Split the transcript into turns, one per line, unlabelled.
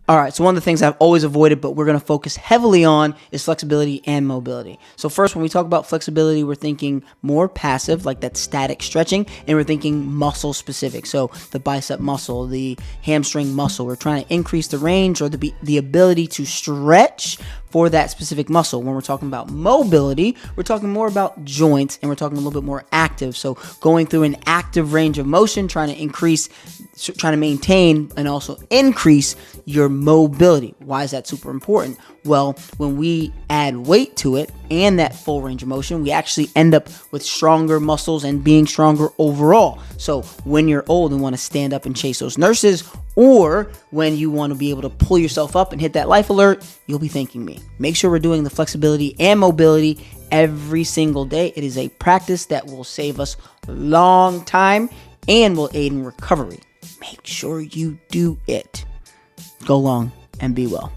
All right, so one of the things I've always avoided, but we're going to focus heavily on, is flexibility and mobility. So first, when we talk about flexibility, we're thinking more passive, like that static stretching, and we're thinking muscle specific. So the bicep muscle, the hamstring muscle, we're trying to increase the range or the ability to stretch for that specific muscle. When we're talking about mobility, we're talking more about joints, and we're talking a little bit more active. So going through an active range of motion, trying to maintain and also increase your mobility. Why is that super important? Well, when we add weight to it and that full range of motion, we actually end up with stronger muscles and being stronger overall. So when you're old and want to stand up and chase those nurses, or when you want to be able to pull yourself up and hit that life alert, you'll be thanking me. Make sure we're doing the flexibility and mobility every single day. It is a practice that will save us a long time and will aid in recovery. Make sure you do it. Go long and be well.